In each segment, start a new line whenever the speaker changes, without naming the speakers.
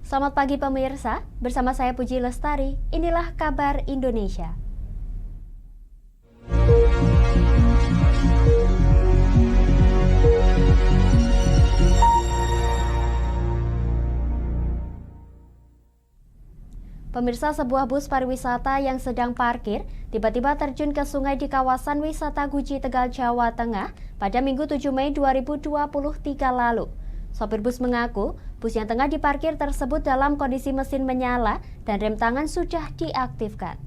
Selamat pagi pemirsa, bersama saya Puji Lestari, inilah kabar Indonesia. Pemirsa, sebuah bus pariwisata yang sedang parkir tiba-tiba terjun ke sungai di kawasan wisata Guci, Tegal, Jawa Tengah pada Minggu 7 Mei 2023 lalu. Sopir bus mengaku bus yang tengah diparkir tersebut dalam kondisi mesin menyala dan rem tangan sudah diaktifkan.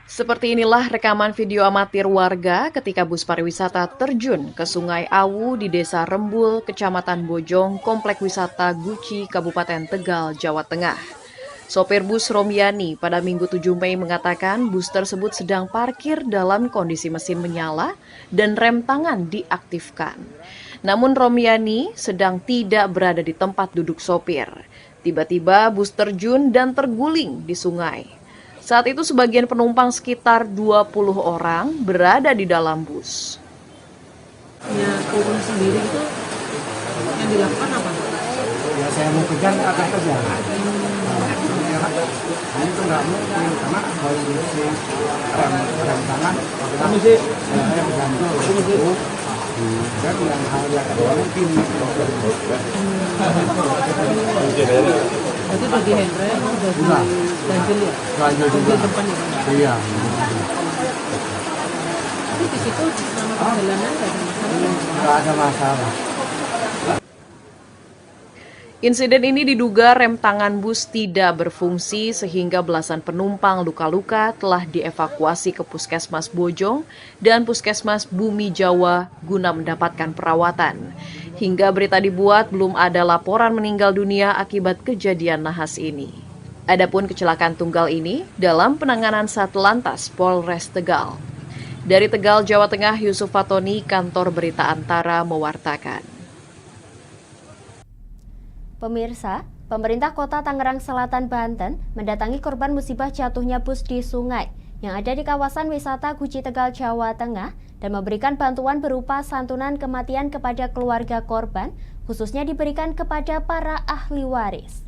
Seperti inilah rekaman video amatir warga ketika bus pariwisata terjun ke Sungai Awu di Desa Rembul, Kecamatan Bojong, Komplek Wisata Guci, Kabupaten Tegal, Jawa Tengah. Sopir bus Romiani pada Minggu 7 Mei mengatakan bus tersebut sedang parkir dalam kondisi mesin menyala dan rem tangan diaktifkan. Namun Romiani sedang tidak berada di tempat duduk sopir. Tiba-tiba bus terjun dan terguling di sungai. Saat itu sebagian penumpang sekitar 20 orang berada di dalam bus.
Ya, turun sendiri itu yang dilakukan apa?
Ya saya mau kejar, akan kejar. Ini tuh nggak mungkin karena kondisi rem tangan. Kami sih saya bergantung itu. Dan yang hal yang mungkin.
Itu bagi handbrake udah ganjil ya? Ganjil depan ya?
Iya.
Tapi di situ selama perjalanan
Nggak ada masalah.
Insiden ini diduga rem tangan bus tidak berfungsi sehingga belasan penumpang luka-luka telah dievakuasi ke Puskesmas Bojong dan Puskesmas Bumi Jawa guna mendapatkan perawatan. Hingga berita dibuat, belum ada laporan meninggal dunia akibat kejadian nahas ini. Adapun kecelakaan tunggal ini dalam penanganan Satlantas Polres Tegal. Dari Tegal, Jawa Tengah, Yusuf Fatoni, Kantor Berita Antara mewartakan.
Pemirsa, pemerintah Kota Tangerang Selatan, Banten mendatangi korban musibah jatuhnya bus di sungai yang ada di kawasan wisata Guci, Tegal, Jawa Tengah dan memberikan bantuan berupa santunan kematian kepada keluarga korban, khususnya diberikan kepada para ahli waris.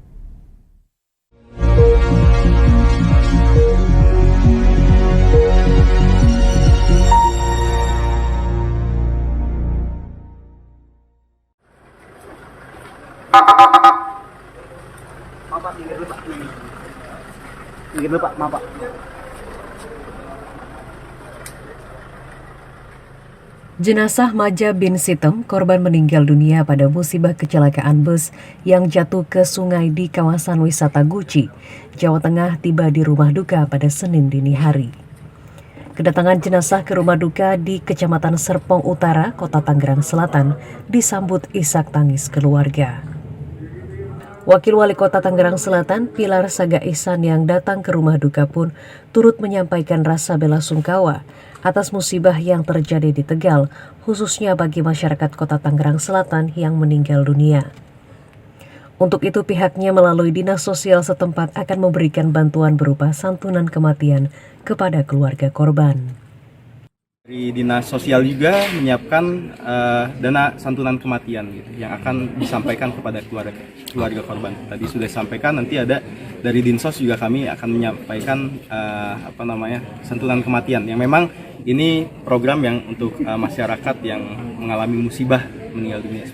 Maaf Pak.
Jenazah Maja bin Sitem, korban meninggal dunia pada musibah kecelakaan bus yang jatuh ke sungai di kawasan wisata Guci, Jawa Tengah tiba di rumah duka pada Senin dini hari. Kedatangan jenazah ke rumah duka di Kecamatan Serpong Utara, Kota Tangerang Selatan, disambut isak tangis keluarga. Wakil Wali Kota Tangerang Selatan, Pilar Saga Ihsan yang datang ke rumah duka pun turut menyampaikan rasa belasungkawa atas musibah yang terjadi di Tegal, khususnya bagi masyarakat Kota Tangerang Selatan yang meninggal dunia. Untuk itu pihaknya melalui Dinas Sosial setempat akan memberikan bantuan berupa santunan kematian kepada keluarga korban.
Dari Dinas Sosial juga menyiapkan dana santunan kematian gitu, yang akan disampaikan kepada keluarga korban. Tadi sudah disampaikan, nanti ada dari Dinsos juga kami akan menyampaikan santunan kematian yang memang ini program yang untuk masyarakat yang mengalami musibah meninggal dunia.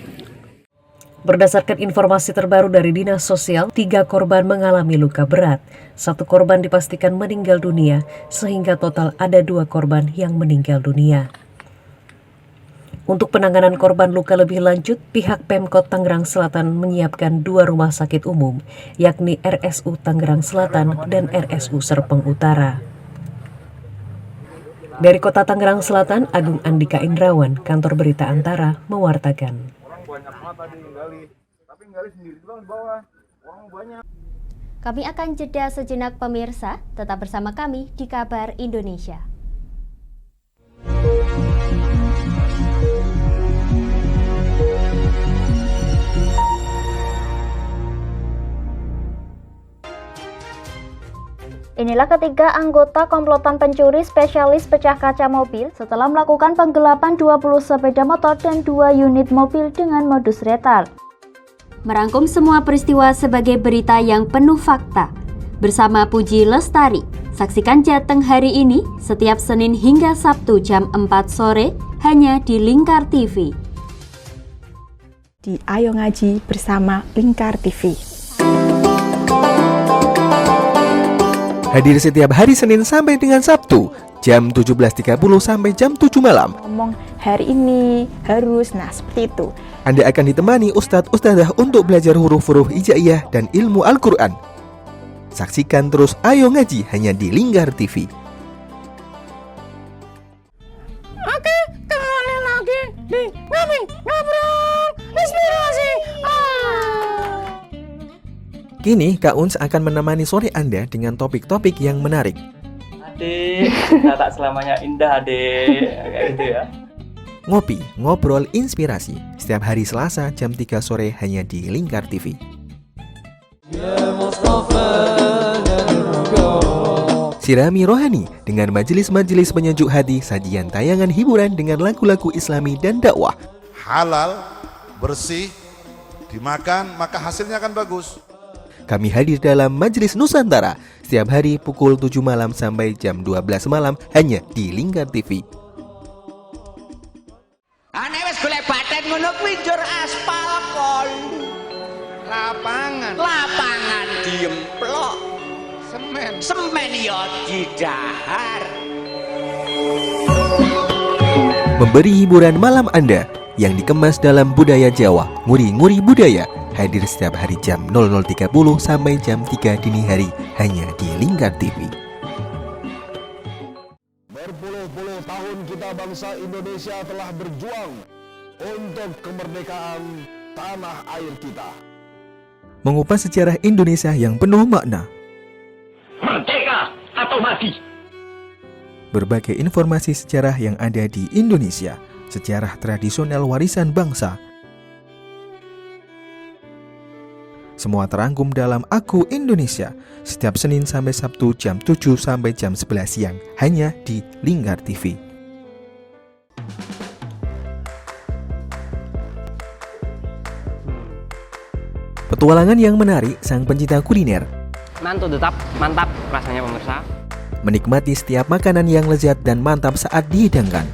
Berdasarkan informasi terbaru dari Dinas Sosial, 3 korban mengalami luka berat. 1 korban dipastikan meninggal dunia, sehingga total ada 2 korban yang meninggal dunia. Untuk penanganan korban luka lebih lanjut, pihak Pemkot Tangerang Selatan menyiapkan 2 rumah sakit umum, yakni RSU Tangerang Selatan dan RSU Serpong Utara. Dari Kota Tangerang Selatan, Agung Andika Indrawan, Kantor Berita Antara, mewartakan.
Kami akan jeda sejenak pemirsa, tetap bersama kami di Kabar Indonesia. Inilah ketiga anggota komplotan pencuri spesialis pecah kaca mobil setelah melakukan penggelapan 20 sepeda motor dan 2 unit mobil dengan modus retal. Merangkum semua peristiwa sebagai berita yang penuh fakta. Bersama Puji Lestari, saksikan Jateng hari ini setiap Senin hingga Sabtu jam 4 sore hanya di Lingkar TV.
Di Ayo Ngaji bersama Lingkar TV.
Hadir setiap hari Senin sampai dengan Sabtu, jam 17.30 sampai jam 7 malam.
Ngomong hari ini harus, nah seperti itu.
Anda akan ditemani Ustadz-Ustadzah untuk belajar huruf-huruf hijaiyah dan ilmu Al-Quran. Saksikan terus Ayo Ngaji hanya di Lingkar TV.
Oke, kembali lagi di Ngobrol Inspirasi.
Kini Kak Uns akan menemani sore Anda dengan topik-topik yang menarik.
Adik, kita tak selamanya indah, adik. Kayak gitu ya.
Ngopi, ngobrol inspirasi. Setiap hari Selasa jam 3 sore hanya di Lingkar TV. Sirami rohani dengan majelis-majelis penyejuk hati, sajian tayangan hiburan dengan lagu-lagu Islami dan dakwah.
Halal, bersih, dimakan maka hasilnya akan bagus.
Kami hadir dalam Majelis Nusantara setiap hari pukul 7 malam sampai jam 12 malam hanya di Lingkar TV.
Ane wis golek baten ngono kuwi njur aspal kon. Lapangan diemplok. Semen ya didahar.
Memberi hiburan malam Anda yang dikemas dalam budaya Jawa, nguri-nguri budaya. Hadir setiap hari jam 00.30 sampai jam 3 dini hari hanya di Lingkar TV.
Berpuluh-puluh tahun kita bangsa Indonesia telah berjuang untuk kemerdekaan tanah air kita.
Mengupas sejarah Indonesia yang penuh makna.
Merdeka atau mati.
Berbagai informasi sejarah yang ada di Indonesia, sejarah tradisional warisan bangsa. Semua terangkum dalam Aku Indonesia setiap Senin sampai Sabtu jam 7 sampai jam 11 siang hanya di Lingkar TV. Petualangan yang menarik sang pencinta kuliner.
Mantul tetap mantap rasanya pemirsa.
Menikmati setiap makanan yang lezat dan mantap saat dihidangkan.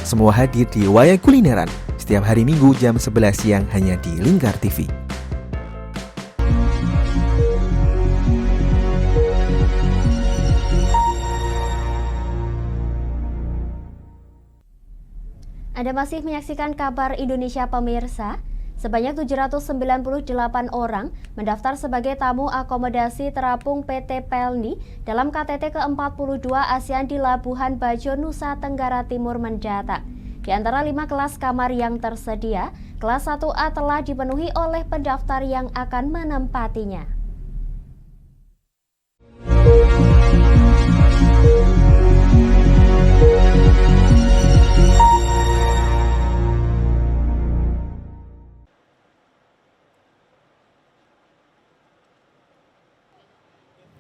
Semua hadir di Wayang Kulineran setiap hari Minggu jam 11 siang hanya di Lingkar TV.
Anda masih menyaksikan kabar Indonesia pemirsa. Sebanyak 798 orang mendaftar sebagai tamu akomodasi terapung PT Pelni dalam KTT ke-42 ASEAN di Labuhan Bajo, Nusa Tenggara Timur mendatang. Di antara 5 kelas kamar yang tersedia, kelas 1A telah dipenuhi oleh pendaftar yang akan menempatinya.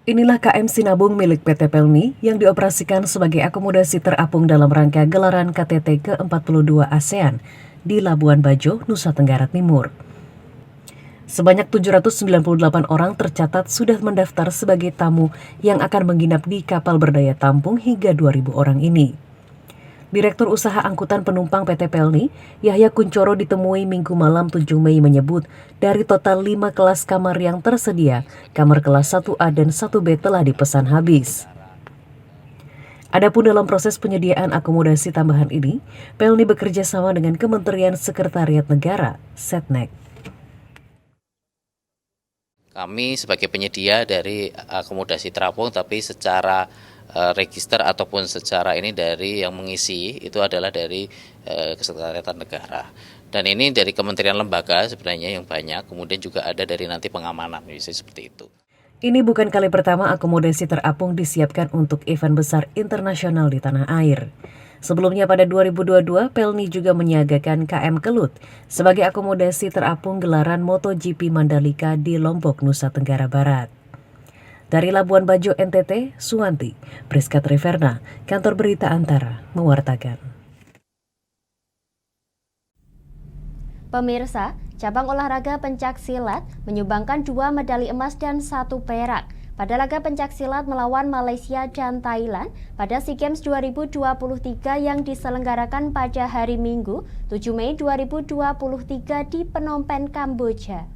Inilah KM Sinabung milik PT Pelni yang dioperasikan sebagai akomodasi terapung dalam rangka gelaran KTT ke-42 ASEAN di Labuan Bajo, Nusa Tenggara Timur. Sebanyak 798 orang tercatat sudah mendaftar sebagai tamu yang akan menginap di kapal berdaya tampung hingga 2.000 orang ini. Direktur Usaha Angkutan Penumpang PT Pelni, Yahya Kuncoro ditemui Minggu malam 7 Mei menyebut dari total 5 kelas kamar yang tersedia, kamar kelas 1A dan 1B telah dipesan habis. Adapun dalam proses penyediaan akomodasi tambahan ini, Pelni bekerja sama dengan Kementerian Sekretariat Negara, Setnek.
Kami sebagai penyedia dari akomodasi terapung tapi secara register ataupun secara ini dari yang mengisi itu adalah dari Kesekretariatan Negara. Dan ini dari kementerian lembaga sebenarnya yang banyak, kemudian juga ada dari nanti pengamanan, bisa seperti itu.
Ini bukan kali pertama akomodasi terapung disiapkan untuk event besar internasional di tanah air. Sebelumnya pada 2022, Pelni juga menyiagakan KM Kelut sebagai akomodasi terapung gelaran MotoGP Mandalika di Lombok, Nusa Tenggara Barat. Dari Labuan Bajo, NTT, Suwanti, Priska Triverna, Kantor Berita Antara, mewartakan.
Pemirsa, cabang olahraga pencaksilat menyumbangkan 2 medali emas dan 1 perak pada laga pencaksilat melawan Malaysia dan Thailand pada SEA Games 2023 yang diselenggarakan pada hari Minggu 7 Mei 2023 di Phnom Penh, Kamboja.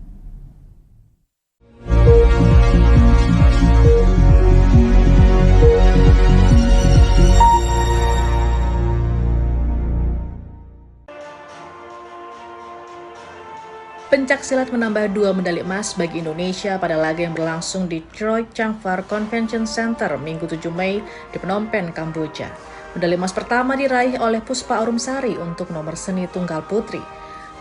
Pencaksilat menambah 2 medali emas bagi Indonesia pada laga yang berlangsung di Choi Chang Far Convention Center Minggu 7 Mei di Phnom Penh, Kamboja. Medali emas pertama diraih oleh Puspa Arumsari untuk nomor seni tunggal putri.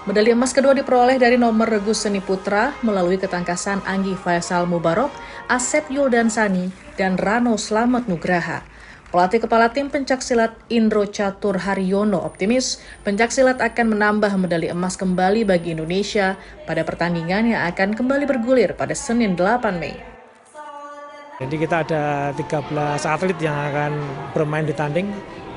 Medali emas kedua diperoleh dari nomor regu seni putra melalui ketangkasan Anggi Faisal Mubarok, Asep Yuldansani, dan Rano Slamet Nugraha. Pelatih kepala tim pencaksilat Indro Catur Haryono optimis pencaksilat akan menambah medali emas kembali bagi Indonesia pada pertandingan yang akan kembali bergulir pada Senin 8 Mei.
Jadi kita ada 13 atlet yang akan bermain di tanding,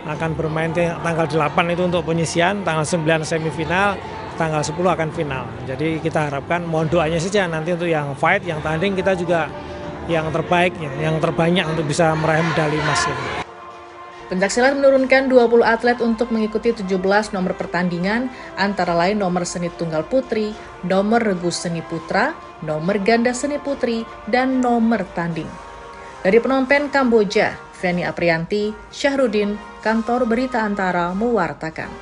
akan bermain tanggal 8 itu untuk penyisian, tanggal 9 semifinal, tanggal 10 akan final. Jadi kita harapkan mohon doanya saja nanti untuk yang fight, yang tanding kita juga yang terbaik, yang terbanyak untuk bisa meraih medali emas.
Pencaksilat menurunkan 20 atlet untuk mengikuti 17 nomor pertandingan, antara lain nomor seni tunggal putri, nomor regu seni putra, nomor ganda seni putri, dan nomor tanding. Dari Phnom Penh, Kamboja, Feni Aprianti, Syahrudin, Kantor Berita Antara mewartakan.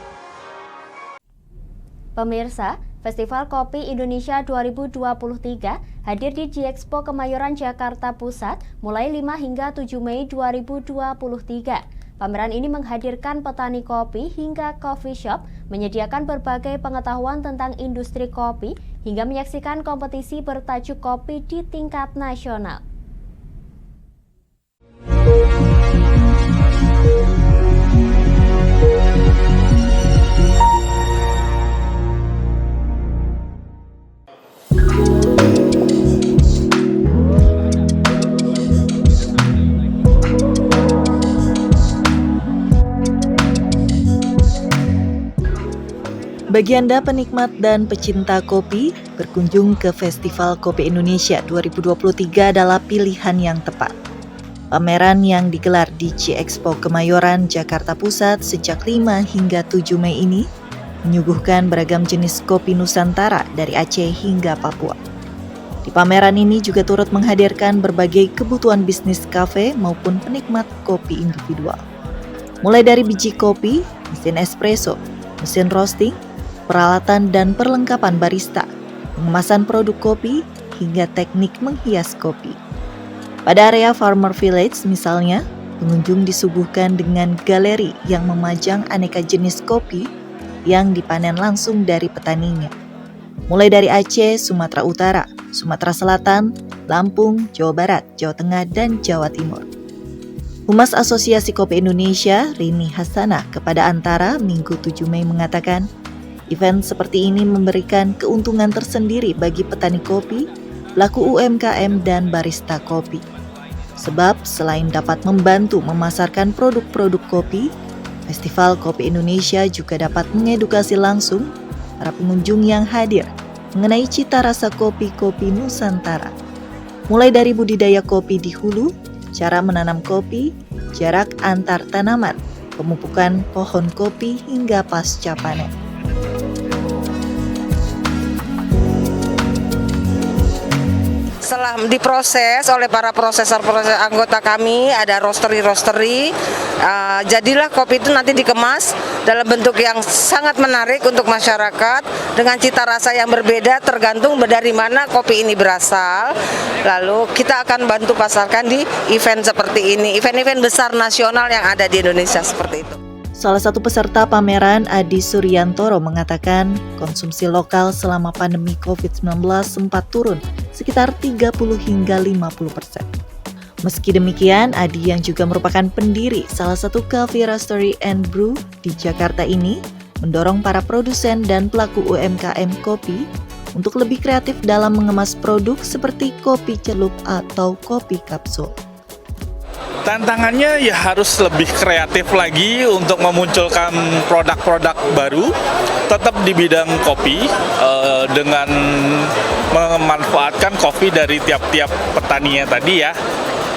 Pemirsa, Festival Kopi Indonesia 2023 hadir di G-Expo Kemayoran, Jakarta Pusat mulai 5 hingga 7 Mei 2023. Pameran ini menghadirkan petani kopi hingga coffee shop, menyediakan berbagai pengetahuan tentang industri kopi, hingga menyaksikan kompetisi bertajuk kopi di tingkat nasional.
Bagi Anda penikmat dan pecinta kopi, berkunjung ke Festival Kopi Indonesia 2023 adalah pilihan yang tepat. Pameran yang digelar di G-Expo Kemayoran, Jakarta Pusat sejak 5 hingga 7 Mei ini menyuguhkan beragam jenis kopi Nusantara dari Aceh hingga Papua. Di pameran ini juga turut menghadirkan berbagai kebutuhan bisnis kafe maupun penikmat kopi individual. Mulai dari biji kopi, mesin espresso, mesin roasting, peralatan dan perlengkapan barista, pengemasan produk kopi, hingga teknik menghias kopi. Pada area Farmer Village misalnya, pengunjung disuguhkan dengan galeri yang memajang aneka jenis kopi yang dipanen langsung dari petaninya. Mulai dari Aceh, Sumatera Utara, Sumatera Selatan, Lampung, Jawa Barat, Jawa Tengah, dan Jawa Timur. Humas Asosiasi Kopi Indonesia, Rini Hasanah, kepada Antara Minggu 7 Mei mengatakan, event seperti ini memberikan keuntungan tersendiri bagi petani kopi, pelaku UMKM, dan barista kopi. Sebab selain dapat membantu memasarkan produk-produk kopi, Festival Kopi Indonesia juga dapat mengedukasi langsung para pengunjung yang hadir mengenai cita rasa kopi-kopi Nusantara. Mulai dari budidaya kopi di hulu, cara menanam kopi, jarak antar tanaman, pemupukan pohon kopi hingga pasca panen.
Setelah diproses oleh para prosesor anggota kami, ada roastery, jadilah kopi itu nanti dikemas dalam bentuk yang sangat menarik untuk masyarakat dengan cita rasa yang berbeda tergantung dari mana kopi ini berasal. Lalu kita akan bantu pasarkan di event seperti ini, event-event besar nasional yang ada di Indonesia seperti itu.
Salah satu peserta pameran, Adi Suryantoro, mengatakan konsumsi lokal selama pandemi COVID-19 sempat turun sekitar 30 hingga 50%. Meski demikian, Adi yang juga merupakan pendiri salah satu cafe roastery and brew di Jakarta ini mendorong para produsen dan pelaku UMKM kopi untuk lebih kreatif dalam mengemas produk seperti kopi celup atau kopi kapsul.
Tantangannya ya harus lebih kreatif lagi untuk memunculkan produk-produk baru, tetap di bidang kopi dengan memanfaatkan kopi dari tiap-tiap petaninya tadi ya.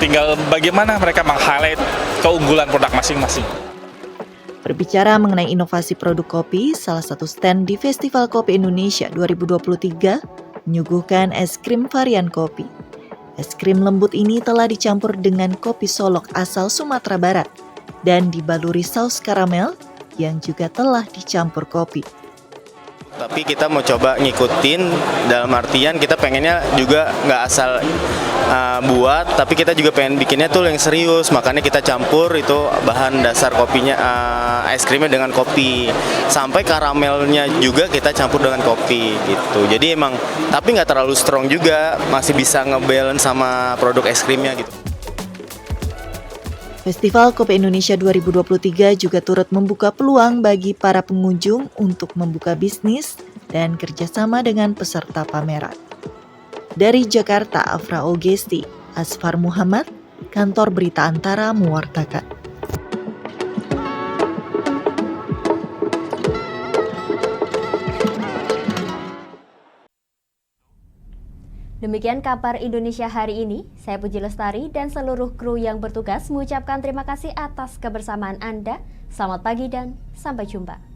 Tinggal bagaimana mereka meng-highlight keunggulan produk masing-masing.
Berbicara mengenai inovasi produk kopi, salah satu stand di Festival Kopi Indonesia 2023 menyuguhkan es krim varian kopi. Es krim lembut ini telah dicampur dengan kopi solok asal Sumatera Barat dan dibaluri saus karamel yang juga telah dicampur kopi.
Tapi kita mau coba ngikutin, dalam artian kita pengennya juga nggak asal buat, tapi kita juga pengen bikinnya tuh yang serius, makanya kita campur itu bahan dasar kopinya, es krimnya dengan kopi, sampai karamelnya juga kita campur dengan kopi gitu. Jadi emang, tapi nggak terlalu strong juga, masih bisa ngebalance sama produk es krimnya gitu.
Festival Kopi Indonesia 2023 juga turut membuka peluang bagi para pengunjung untuk membuka bisnis dan kerjasama dengan peserta pameran. Dari Jakarta, Afra Ogesti, Asfar Muhammad, Kantor Berita Antara mewartakan.
Demikian kabar Indonesia hari ini. Saya Puji Lestari dan seluruh kru yang bertugas mengucapkan terima kasih atas kebersamaan Anda. Selamat pagi dan sampai jumpa.